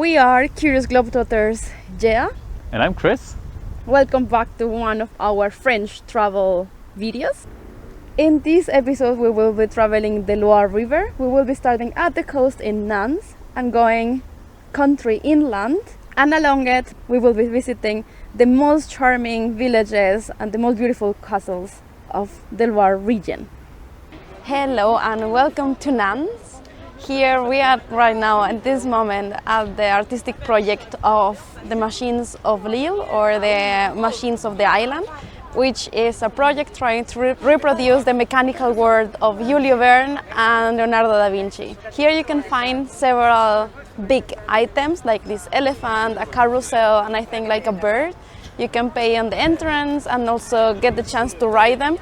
We are Curious Globetrotters, Jea. And I'm Chris. Welcome back to one of our French travel videos. In this episode we will be traveling the Loire River. We will be starting at the coast in Nantes and going country inland, and along it we will be visiting the most charming villages and the most beautiful castles of the Loire region. Hello and welcome to Nantes. Here we are right now at this moment at the artistic project of the Machines of Lille, or the Machines of the Island, which is a project trying to reproduce the mechanical world of Jules Verne and Leonardo da Vinci. Here you can find several big items like this elephant, a carousel, and I think like a bird. You can pay on the entrance and also get the chance to ride them.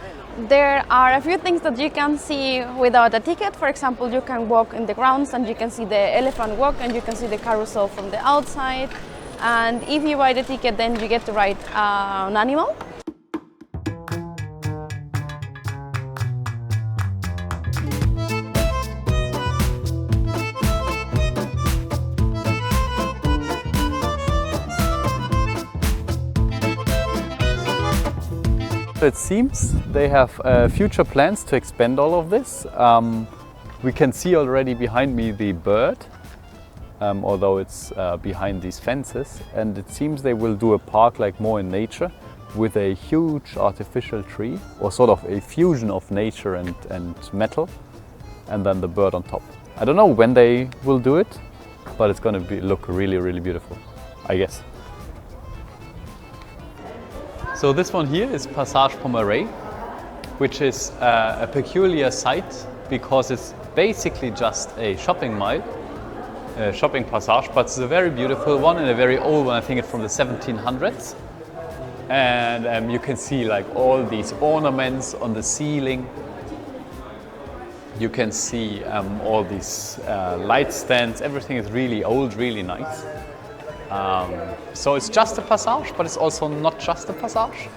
There are a few things that you can see without a ticket. For example, you can walk in the grounds and you can see the elephant walk and you can see the carousel from the outside. And if you buy the ticket, then you get to ride an animal. It seems they have future plans to expand all of this. We can see already behind me the bird, although it's behind these fences, and it seems they will do a park like more in nature with a huge artificial tree, or sort of a fusion of nature and metal, and then the bird on top. I don't know when they will do it, but it's going to look really, really beautiful, I guess. So this one here is Passage Pommerais, which is a peculiar site because it's basically just a shopping mile, a shopping passage, but it's a very beautiful one and a very old one. I think it's from the 1700s. And you can see like all these ornaments on the ceiling. You can see all these light stands. Everything is really old, really nice. So it's just a passage, but it's also not just a passage.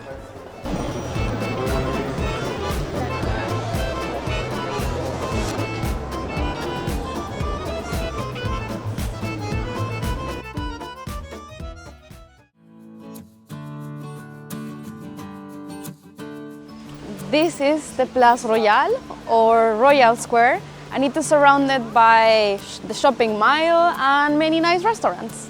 This is the Place Royale, or Royal Square, and it is surrounded by the shopping mile and many nice restaurants.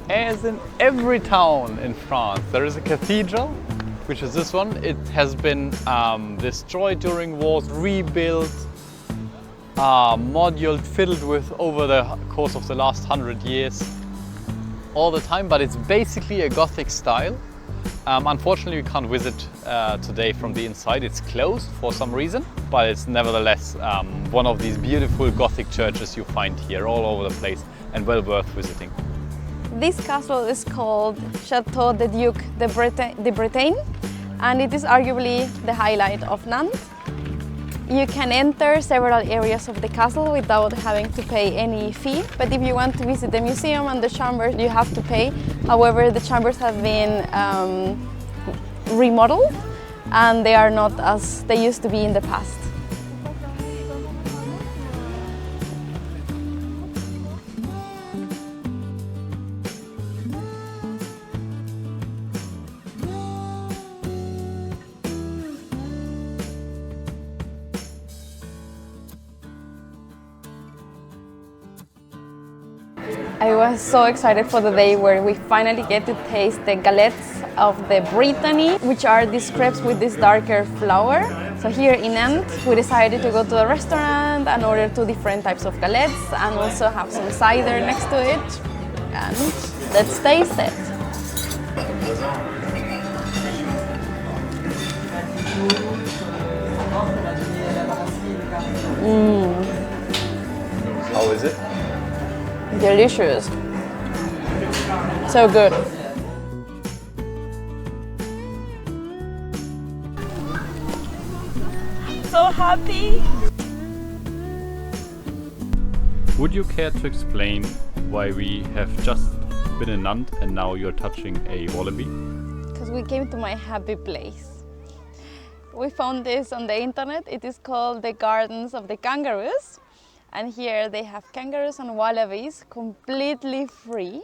As in every town in France, there is a cathedral, which is this one. It has been destroyed during wars, rebuilt, modeled, filled with over the course of the last 100 years, all the time, but it's basically a Gothic style. Unfortunately, we can't visit today from the inside. It's closed for some reason, but it's nevertheless one of these beautiful Gothic churches you find here all over the place and well worth visiting. This castle is called Chateau de Duc de Bretagne, and it is arguably the highlight of Nantes. You can enter several areas of the castle without having to pay any fee, but if you want to visit the museum and the chambers, you have to pay. However, the chambers have been remodeled and they are not as they used to be in the past. I was so excited for the day where we finally get to taste the galettes of the Brittany, which are these crepes with this darker flour. So here in Nantes, we decided to go to the restaurant and order 2 different types of galettes and also have some cider next to it. And let's taste it. How is it? Delicious. So good. So happy. Would you care to explain why we have just been in Nantes and now you're touching a wallaby? Because we came to my happy place. We found this on the internet. It is called the Gardens of the Kangaroos. And here they have kangaroos and wallabies completely free.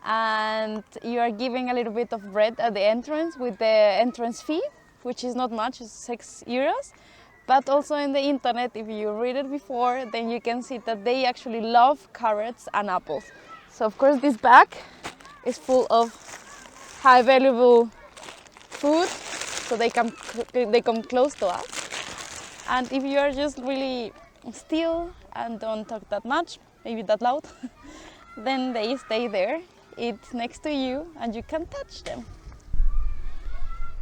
And you are giving a little bit of bread at the entrance with the entrance fee, which is not much, it's 6 euros. But also in the internet, if you read it before, then you can see that they actually love carrots and apples. So of course this bag is full of high valuable food, so they come close to us. And if you are just really still and don't talk that much, maybe that loud, then they stay there, eat next to you, and you can touch them.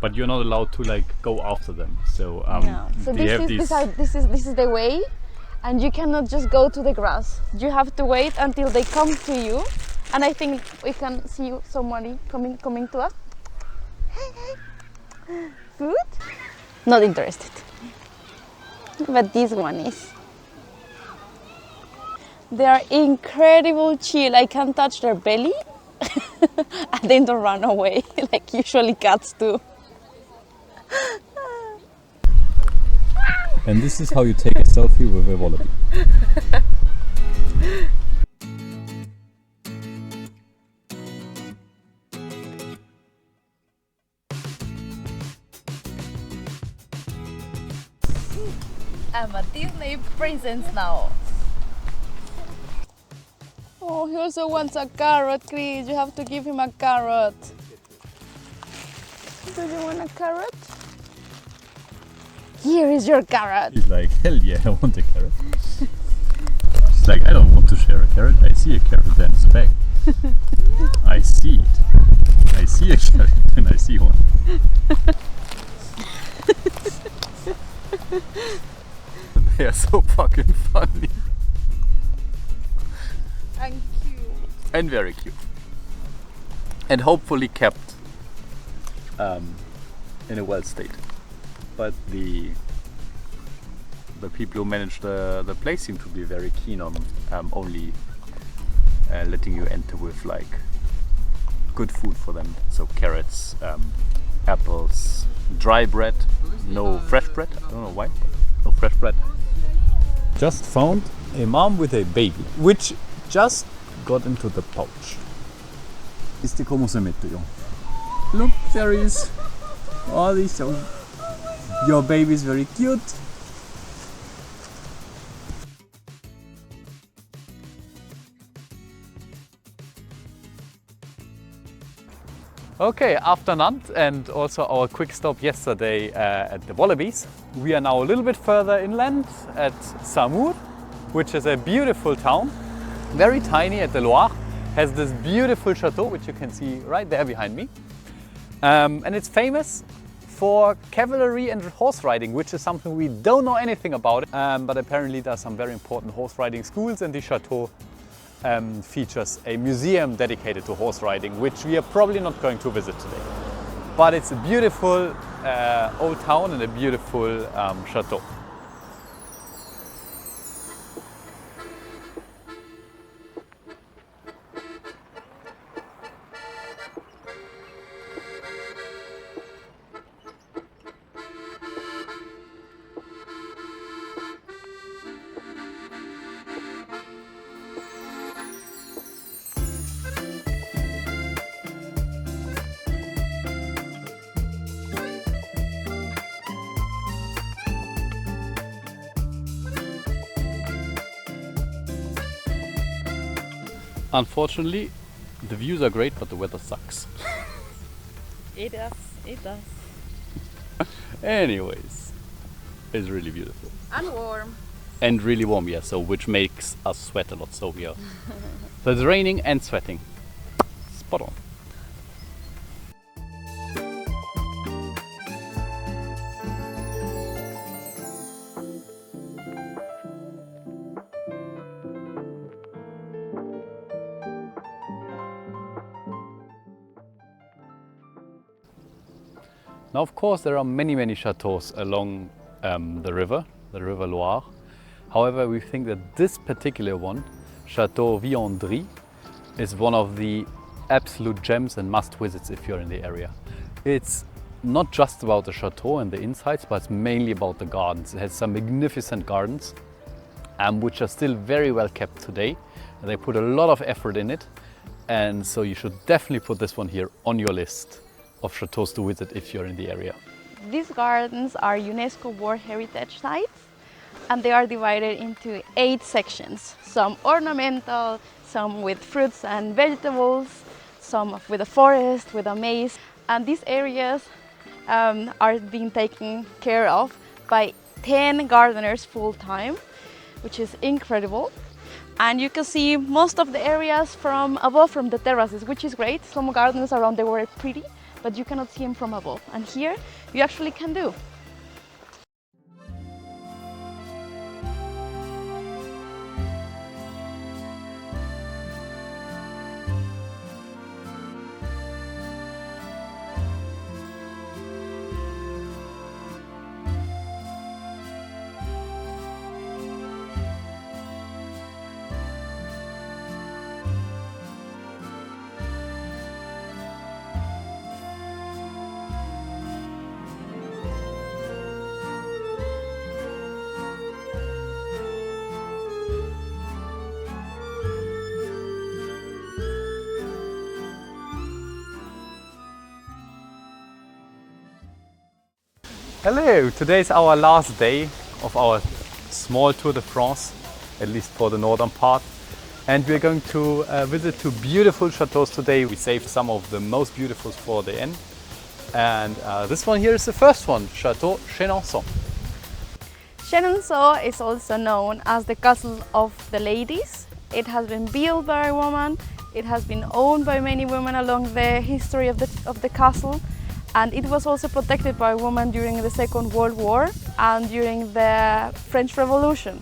But you're not allowed to like go after them. So No. So this is the way, and you cannot just go to the grass. You have to wait until they come to you. And I think we can see somebody coming to us. Hey. Food? Not interested. But this one is. They are incredible chill. I can touch their belly and they don't run away like usually cats do. And this is how you take a selfie with a wallaby. I'm a Disney princess now. Oh, he also wants a carrot, Chris. You have to give him a carrot. Do you want a carrot? Here is your carrot. He's like, hell yeah, I want a carrot. She's like, I don't want to share a carrot. I see a carrot, then it's back. I see it. I see a carrot and I see one. They are so fucking funny. And cute. And very cute. And hopefully kept in a well state. But the people who manage the place seem to be very keen on only letting you enter with like good food for them. So carrots, apples, dry bread, no fresh bread. I don't know why, but no fresh bread. Just found a mom with a baby, which just got into the pouch. ¿Viste cómo se metió? Look, there he is. Oh, he's so. Your baby is very cute. Okay, after Nantes and also our quick stop yesterday at the Wallabies, we are now a little bit further inland at Saumur, which is a beautiful town, very tiny at the Loire, has this beautiful chateau, which you can see right there behind me. And it's famous for cavalry and horse riding, which is something we don't know anything about, but apparently there are some very important horse riding schools, and the chateau features a museum dedicated to horse riding, which we are probably not going to visit today. But it's a beautiful old town and a beautiful chateau. Unfortunately, the views are great, but the weather sucks. It does. Anyways, it's really beautiful. And warm. And really warm, yeah, so which makes us sweat a lot, so we are. So it's raining and sweating. Spot on. Now, of course, there are many chateaux along the river Loire. However, we think that this particular one, Chateau Viandry, is one of the absolute gems and must visits if you're in the area. It's not just about the chateau and the insides, but it's mainly about the gardens. It has some magnificent gardens, which are still very well kept today. And they put a lot of effort in it. And so you should definitely put this one here on your list of chateaus to visit if you're in the area. These gardens are UNESCO World Heritage Sites, and they are divided into 8 sections. Some ornamental, some with fruits and vegetables, some with a forest, with a maze. And these areas are being taken care of by 10 gardeners full-time, which is incredible. And you can see most of the areas from above, from the terraces, which is great. Some gardens around there were pretty, but you cannot see them from above. And here you actually can do. Hello, today is our last day of our small Tour de France, at least for the northern part. And we're going to visit 2 beautiful chateaus today. We saved some of the most beautiful for the end. And this one here is the first one, Chateau Chenonceau. Chenonceau is also known as the Castle of the Ladies. It has been built by a woman. It has been owned by many women along the history of the castle. And it was also protected by women during the Second World War and during the French Revolution.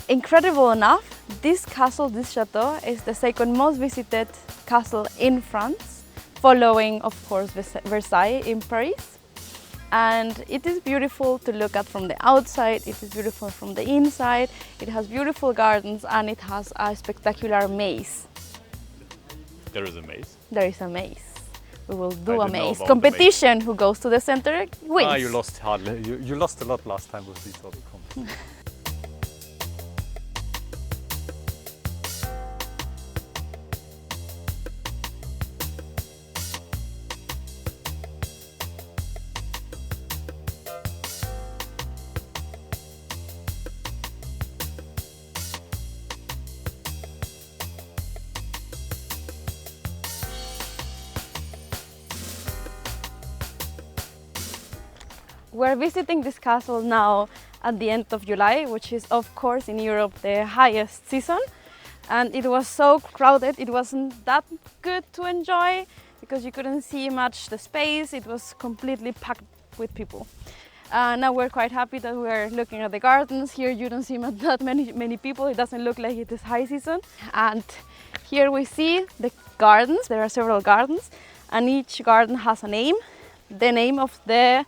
Incredible enough, this castle, this chateau, is the second most visited castle in France, following, of course, Versailles in Paris. And it is beautiful to look at from the outside, it is beautiful from the inside, it has beautiful gardens, and it has a spectacular maze. There is a maze? There is a maze. We will do a maze competition. Who goes to the center wins. You lost hardly. You lost a lot last time with these sort of competitions. We're visiting this castle now at the end of July, which is of course in Europe the highest season. And it was so crowded, it wasn't that good to enjoy because you couldn't see much the space, it was completely packed with people. Now we're quite happy that we're looking at the gardens. Here you don't see that many people, it doesn't look like it is high season. And here we see the gardens, there are several gardens, and each garden has a name, the name of the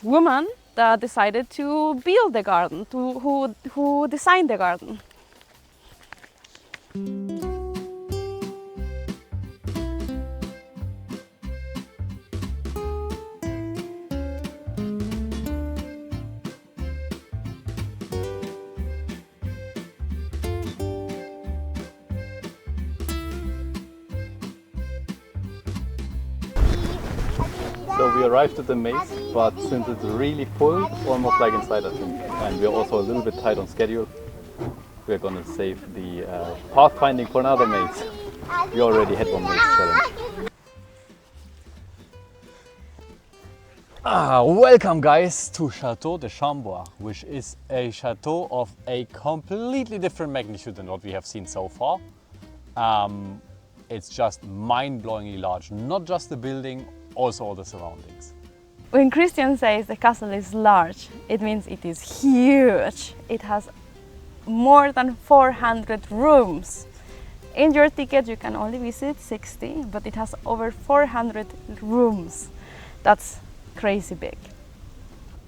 woman that decided to build the garden, who designed the garden. So we arrived at the maze, but since it's really full, it's almost like inside, I think. And we're also a little bit tight on schedule. We're gonna save the pathfinding for another maze. We already had one maze challenge. Welcome guys to Chateau de Chambord, which is a chateau of a completely different magnitude than what we have seen so far. It's just mind-blowingly large, not just the building, also all the surroundings. When Christian says the castle is large, it means it is huge. It has more than 400 rooms. In your ticket you can only visit 60, but it has over 400 rooms. That's crazy big.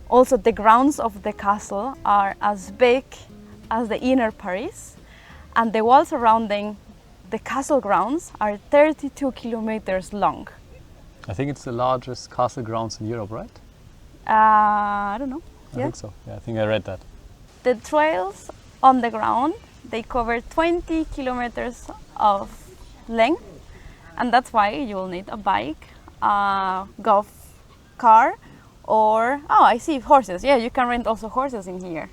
Also, the grounds of the castle are as big as the inner Paris, and the walls surrounding the castle grounds are 32 kilometers long. I think it's the largest castle grounds in Europe, right? I don't know. I Yeah. think so. Yeah, I think I read that. The trails on the ground, they cover 20 kilometers of length, and that's why you will need a bike, a golf car, or I see horses. Yeah, you can rent also horses in here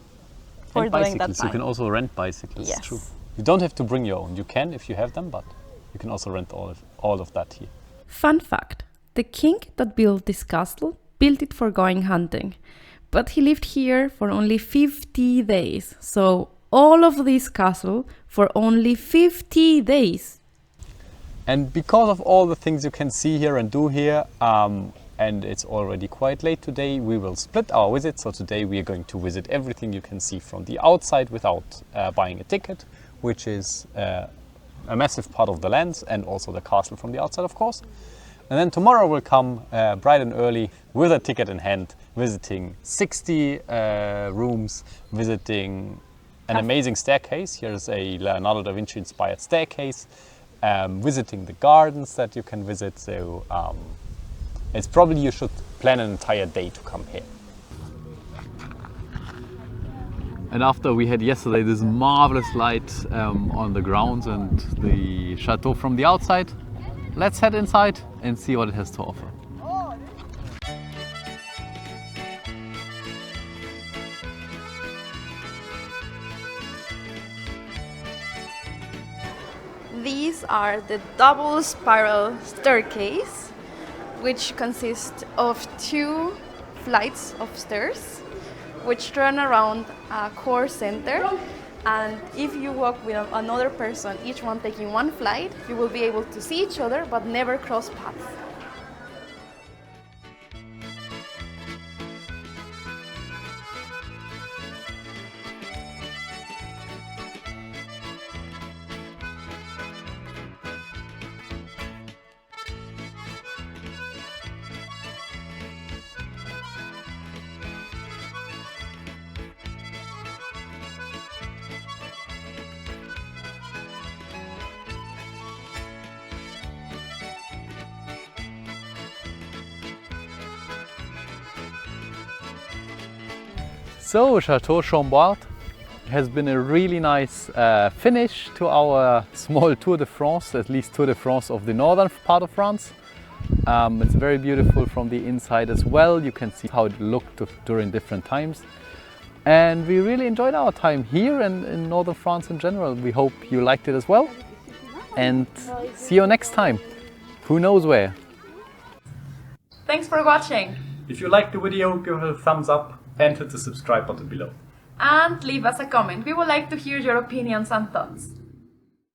for And doing that bicycles. You can time. also rent bicycles. Yes. True. You don't have to bring your own. You can if you have them, but you can also rent all of that here. Fun fact: the king that built this castle built it for going hunting, but he lived here for only 50 days. So all of this castle for only 50 days. And because of all the things you can see here and do here, and it's already quite late today, we will split our visit. So today we are going to visit everything you can see from the outside without buying a ticket, which is a massive part of the lands and also the castle from the outside, of course. And then tomorrow we'll come bright and early with a ticket in hand, visiting 60 rooms, visiting an amazing staircase. Here's a Leonardo da Vinci inspired staircase, visiting the gardens that you can visit. So it's probably you should plan an entire day to come here. And after we had yesterday this marvelous light on the grounds and the chateau from the outside, let's head inside and see what it has to offer. These are the double spiral staircase, which consists of 2 flights of stairs, which turn around a core center. And if you walk with another person, each one taking one flight, you will be able to see each other but never cross paths. So Chateau Chambord has been a really nice finish to our small Tour de France, at least Tour de France of the northern part of France. It's very beautiful from the inside as well. You can see how it looked during different times. And we really enjoyed our time here and in northern France in general. We hope you liked it as well. And see you next time. Who knows where. Thanks for watching. If you liked the video, give it a thumbs up and hit the subscribe button below. And leave us a comment. We would like to hear your opinions and thoughts.